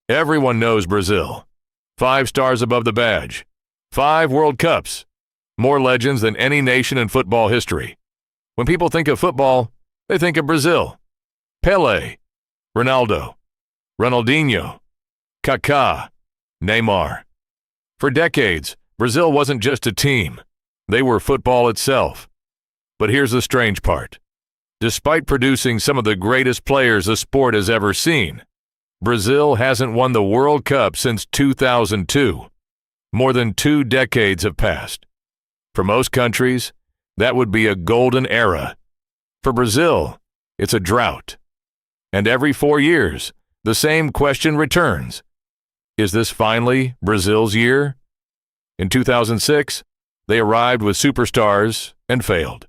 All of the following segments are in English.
Everyone knows Brazil. 5 stars above the badge. 5 World Cups. More legends than any nation in football history. When people think of football, they think of Brazil. Pelé, Ronaldo, Ronaldinho, Kaká, Neymar. For decades, Brazil wasn't just a team. They were football itself. But here's the strange part. Despite producing some of the greatest players the sport has ever seen, Brazil hasn't won the World Cup since 2002. More than 2 decades have passed. For most countries, that would be a golden era. For Brazil, it's a drought. And every 4 years, the same question returns. Is this finally Brazil's year? In 2006, they arrived with superstars and failed.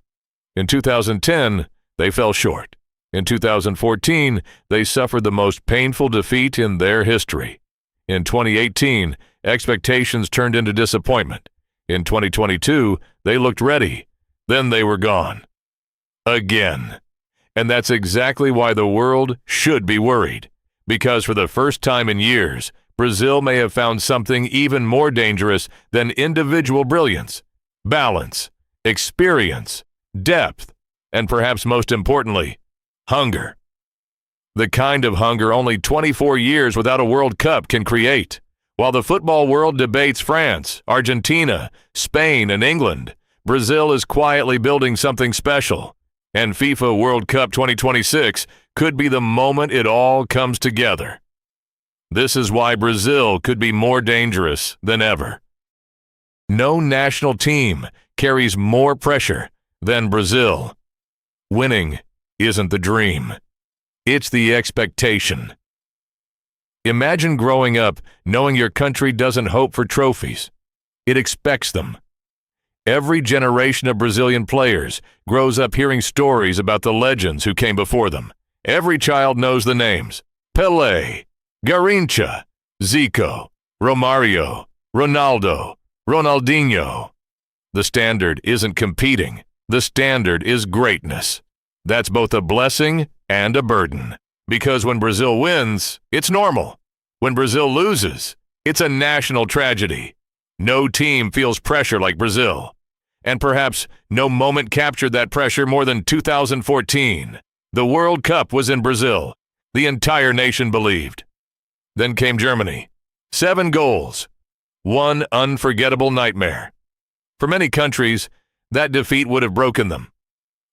In 2010, they fell short. In 2014, they suffered the most painful defeat in their history. In 2018, expectations turned into disappointment. In 2022, they looked ready. Then they were gone. Again. And that's exactly why the world should be worried. Because for the first time in years, Brazil may have found something even more dangerous than individual brilliance: balance, experience, depth, and perhaps most importantly, hunger. The kind of hunger only 24 years without a World Cup can create. While the football world debates France, Argentina, Spain, and England, Brazil is quietly building something special. And FIFA World Cup 2026 could be the moment it all comes together. This is why Brazil could be more dangerous than ever. No national team carries more pressure than Brazil. Winning isn't the dream. It's the expectation. Imagine growing up knowing your country doesn't hope for trophies. It expects them. Every generation of Brazilian players grows up hearing stories about the legends who came before them. Every child knows the names: Pelé, Garrincha, Zico, Romario, Ronaldo, Ronaldinho. The standard isn't competing. The standard is greatness. That's both a blessing and a burden. Because when Brazil wins, it's normal. When Brazil loses, it's a national tragedy. No team feels pressure like Brazil. And perhaps no moment captured that pressure more than 2014. The World Cup was in Brazil. The entire nation believed. Then came Germany. 7 goals. One unforgettable nightmare. For many countries, that defeat would have broken them.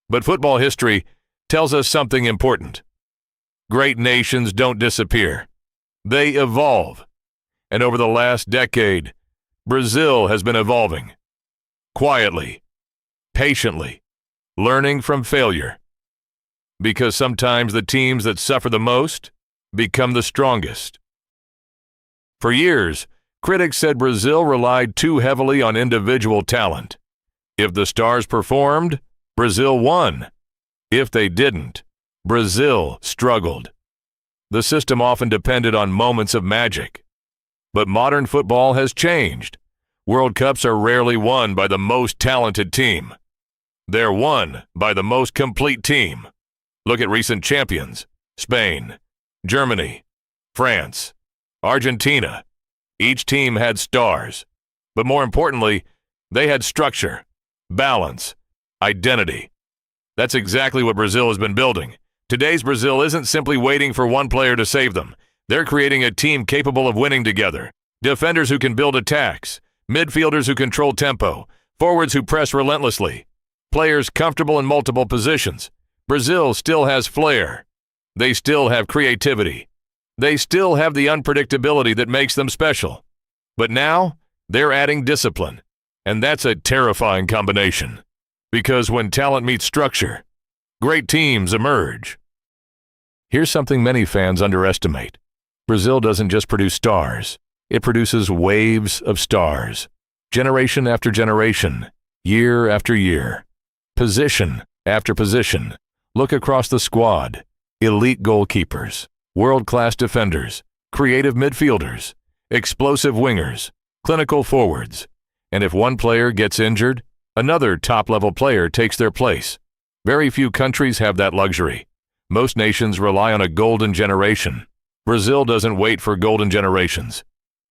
But football history tells us something important. Great nations don't disappear. They evolve. And over the last decade, Brazil has been evolving. Quietly, patiently, learning from failure. Because sometimes the teams that suffer the most become the strongest. For years, critics said Brazil relied too heavily on individual talent. If the stars performed, Brazil won. If they didn't, Brazil struggled. The system often depended on moments of magic. But modern football has changed. World Cups are rarely won by the most talented team. They're won by the most complete team. Look at recent champions: Spain, Germany, France, Argentina. Each team had stars. But more importantly, they had structure, balance, identity. That's exactly what Brazil has been building. Today's Brazil isn't simply waiting for one player to save them. They're creating a team capable of winning together. Defenders who can build attacks, midfielders who control tempo, forwards who press relentlessly, players comfortable in multiple positions. Brazil still has flair. They still have creativity. They still have the unpredictability that makes them special. But now, they're adding discipline. And that's a terrifying combination. Because when talent meets structure, great teams emerge. Here's something many fans underestimate. Brazil doesn't just produce stars. It produces waves of stars. Generation after generation, year after year. Position after position. Look across the squad. Elite goalkeepers, world-class defenders, creative midfielders, explosive wingers, clinical forwards. And if one player gets injured, another top-level player takes their place. Very few countries have that luxury. Most nations rely on a golden generation. Brazil doesn't wait for golden generations.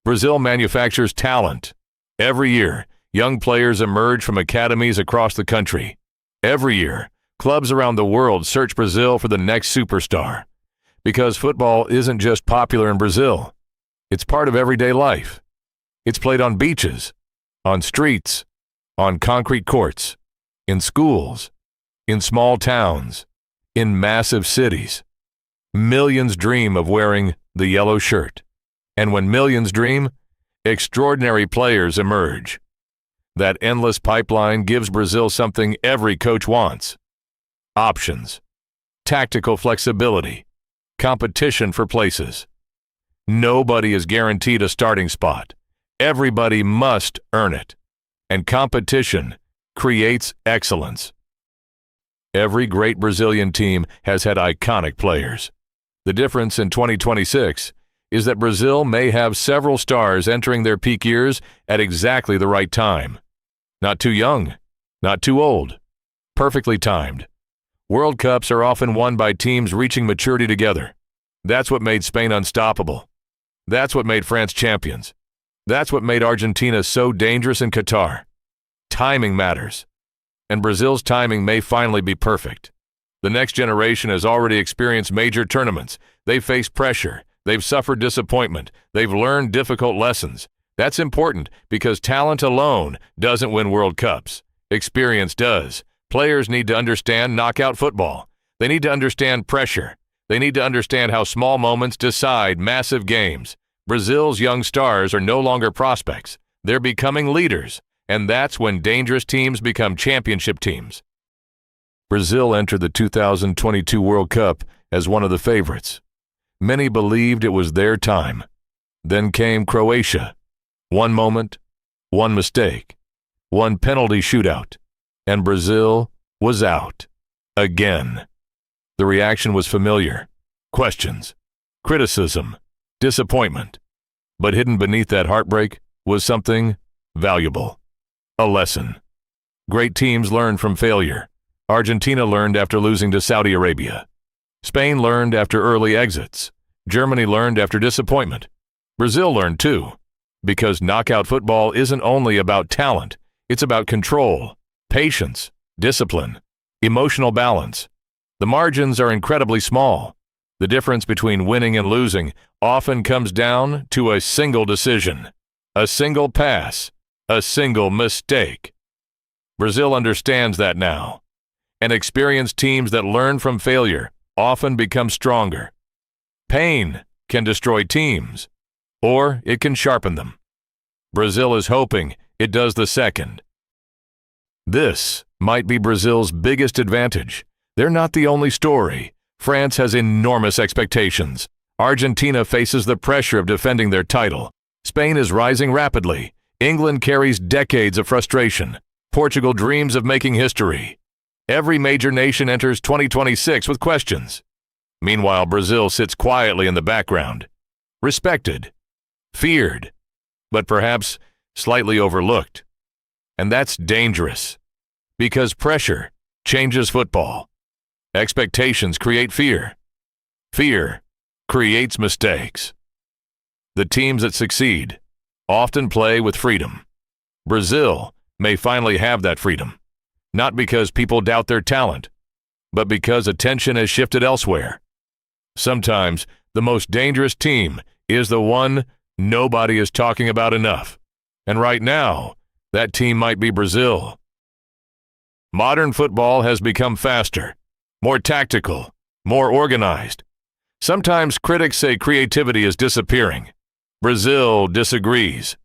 Brazil manufactures talent. Every year, young players emerge from academies across the country. Every year, clubs around the world search Brazil for the next superstar. Because football isn't just popular in Brazil. It's part of everyday life. It's played on beaches, on streets, on concrete courts, in schools, in small towns, in massive cities. Millions dream of wearing the yellow shirt. And when millions dream, extraordinary players emerge. That endless pipeline gives Brazil something every coach wants: options, tactical flexibility, competition for places. Nobody is guaranteed a starting spot. Everybody must earn it. And competition creates excellence. Every great Brazilian team has had iconic players. The difference in 2026 is that Brazil may have several stars entering their peak years at exactly the right time. Not too young, not too old. Perfectly timed. World Cups are often won by teams reaching maturity together. That's what made Spain unstoppable. That's what made France champions. That's what made Argentina so dangerous in Qatar. Timing matters. And Brazil's timing may finally be perfect. The next generation has already experienced major tournaments. They've faced pressure. They've suffered disappointment. They've learned difficult lessons. That's important because talent alone doesn't win World Cups. Experience does. Players need to understand knockout football. They need to understand pressure. They need to understand how small moments decide massive games. Brazil's young stars are no longer prospects. They're becoming leaders. And that's when dangerous teams become championship teams. Brazil entered the 2022 World Cup as one of the favorites. Many believed it was their time. Then came Croatia. One moment, one mistake, one penalty shootout, and Brazil was out. Again. The reaction was familiar. Questions, criticism, disappointment. But hidden beneath that heartbreak was something valuable. A lesson. Great teams learn from failure. Argentina learned after losing to Saudi Arabia. Spain learned after early exits. Germany learned after disappointment. Brazil learned too. Because knockout football isn't only about talent, it's about control, patience, discipline, emotional balance. The margins are incredibly small. The difference between winning and losing often comes down to a single decision, a single pass, a single mistake. Brazil understands that now. And experienced teams that learn from failure often become stronger. Pain can destroy teams, or it can sharpen them. Brazil is hoping it does the second. This might be Brazil's biggest advantage. They're not the only story. France has enormous expectations. Argentina faces the pressure of defending their title. Spain is rising rapidly. England carries decades of frustration. Portugal dreams of making history. Every major nation enters 2026 with questions. Meanwhile, Brazil sits quietly in the background. Respected. Feared. But perhaps slightly overlooked. And that's dangerous. Because pressure changes football. Expectations create fear. Fear creates mistakes. The teams that succeed often play with freedom. Brazil may finally have that freedom. Not because people doubt their talent, but because attention has shifted elsewhere. Sometimes the most dangerous team is the one nobody is talking about enough. And right now, that team might be Brazil. Modern football has become faster, more tactical, more organized. Sometimes critics say creativity is disappearing. Brazil disagrees.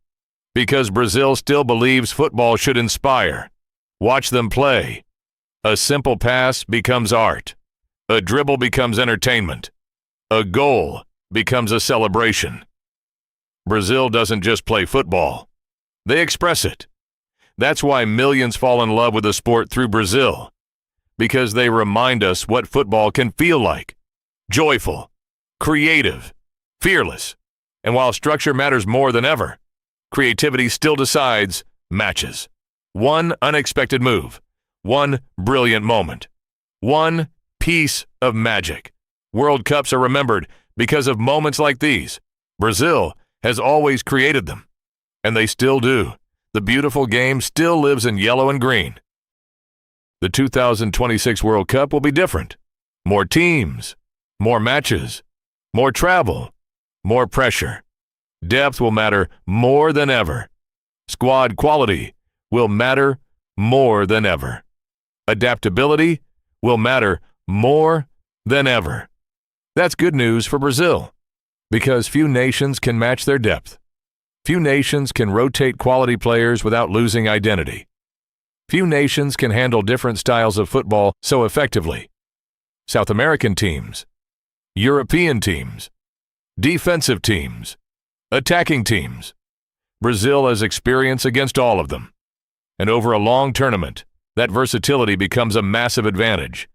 Because Brazil still believes football should inspire. Watch them play. A simple pass becomes art. A dribble becomes entertainment. A goal becomes a celebration. Brazil doesn't just play football. They express it. That's why millions fall in love with the sport through Brazil. Because they remind us what football can feel like. Joyful, creative, fearless. And while structure matters more than ever, creativity still decides matches. One unexpected move. One brilliant moment. One piece of magic. World Cups are remembered Because of moments like these, Brazil has always created them. And they still do. The beautiful game still lives in yellow and green. The 2026 World Cup will be different. More teams, more matches, more travel, more pressure. Depth will matter more than ever. Squad quality will matter more than ever. Adaptability will matter more than ever. That's good news for Brazil, because few nations can match their depth. Few nations can rotate quality players without losing identity. Few nations can handle different styles of football so effectively. South American teams, European teams, defensive teams, attacking teams. Brazil has experience against all of them. And over a long tournament, that versatility becomes a massive advantage.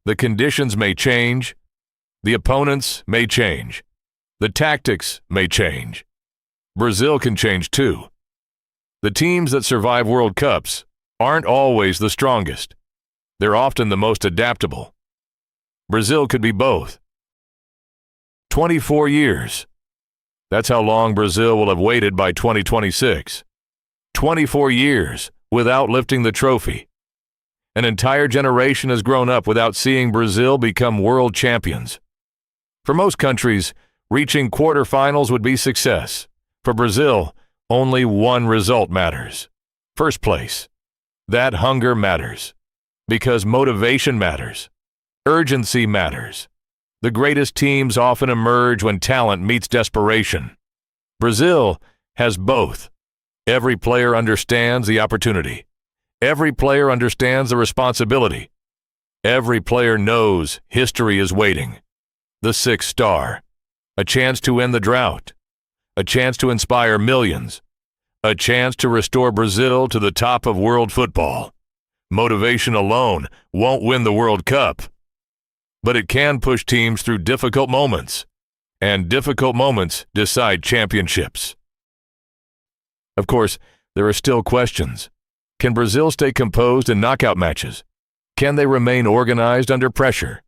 The conditions may change. The opponents may change. The tactics may change. Brazil can change too. The teams that survive World Cups aren't always the strongest. They're often the most adaptable. Brazil could be both. 24 years. That's how long Brazil will have waited by 2026. 24 years without lifting the trophy. An entire generation has grown up without seeing Brazil become world champions. For most countries, reaching quarterfinals would be success. For Brazil, only one result matters. First place. That hunger matters. Because motivation matters. Urgency matters. The greatest teams often emerge when talent meets desperation. Brazil has both. Every player understands the opportunity. Every player understands the responsibility. Every player knows history is waiting. The sixth star. A chance to end the drought. A chance to inspire millions. A chance to restore Brazil to the top of world football. Motivation alone won't win the World Cup. But it can push teams through difficult moments. And difficult moments decide championships. Of course, there are still questions. Can Brazil stay composed in knockout matches? Can they remain organized under pressure?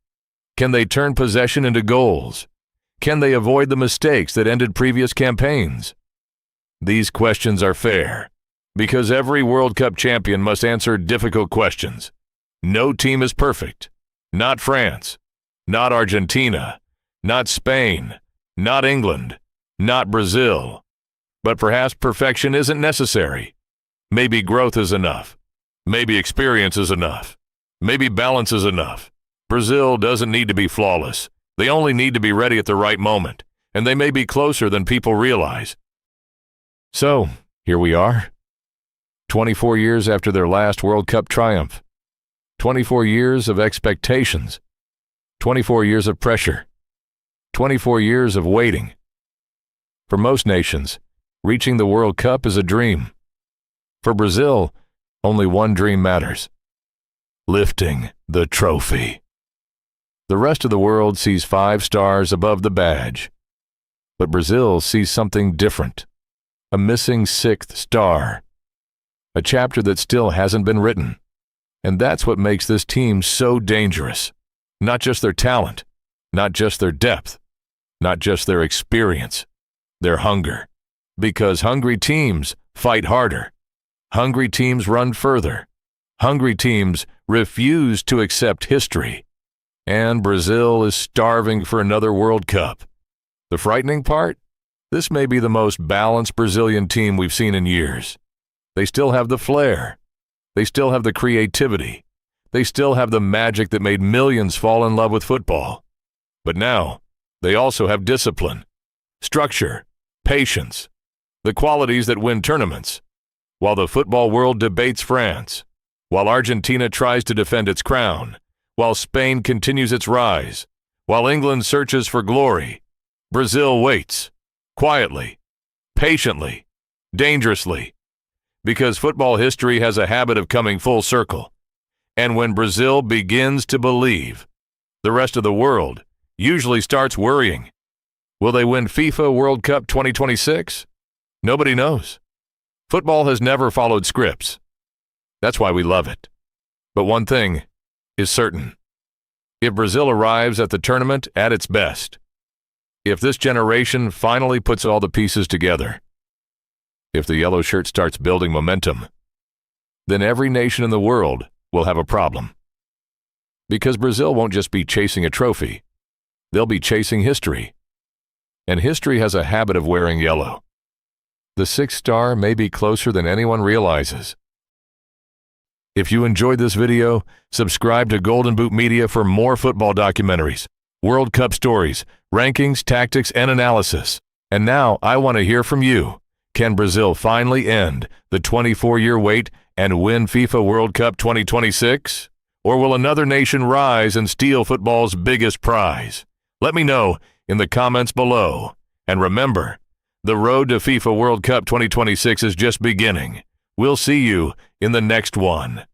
Can they turn possession into goals? Can they avoid the mistakes that ended previous campaigns? These questions are fair, because every World Cup champion must answer difficult questions. No team is perfect. Not France, not Argentina, not Spain, not England, not Brazil. But perhaps perfection isn't necessary. Maybe growth is enough. Maybe experience is enough. Maybe balance is enough. Brazil doesn't need to be flawless. They only need to be ready at the right moment, and they may be closer than people realize. So, here we are. 24 years after their last World Cup triumph. 24 years of expectations. 24 years of pressure. 24 years of waiting. For most nations, reaching the World Cup is a dream. For Brazil, only one dream matters: lifting the trophy. The rest of the world sees 5 stars above the badge. But Brazil sees something different. A missing 6th star. A chapter that still hasn't been written. And that's what makes this team so dangerous. Not just their talent, not just their depth, not just their experience, their hunger. Because hungry teams fight harder. Hungry teams run further. Hungry teams refuse to accept history. And Brazil is starving for another World Cup. The frightening part? This may be the most balanced Brazilian team we've seen in years. They still have the flair. They still have the creativity. They still have the magic that made millions fall in love with football. But now, they also have discipline, structure, patience, the qualities that win tournaments. While the football world debates France, while Argentina tries to defend its crown, while Spain continues its rise, while England searches for glory, Brazil waits, quietly, patiently, dangerously, because football history has a habit of coming full circle. And when Brazil begins to believe, the rest of the world usually starts worrying. Will they win FIFA World Cup 2026? Nobody knows. Football has never followed scripts. That's why we love it. But one thing is certain. If Brazil arrives at the tournament at its best, If this generation finally puts all the pieces together, if the yellow shirt starts building momentum, then every nation in the world will have a problem. Because Brazil won't just be chasing a trophy, they'll be chasing history. And history has a habit of wearing yellow. The sixth star may be closer than anyone realizes. If you enjoyed this video, subscribe to Golden Boot Media for more football documentaries, World Cup stories, rankings, tactics, and analysis. And now I want to hear from you. Can Brazil finally end the 24-year wait and win FIFA World Cup 2026? Or will another nation rise and steal football's biggest prize? Let me know in the comments below. And remember, the road to FIFA World Cup 2026 is just beginning. We'll see you in the next one.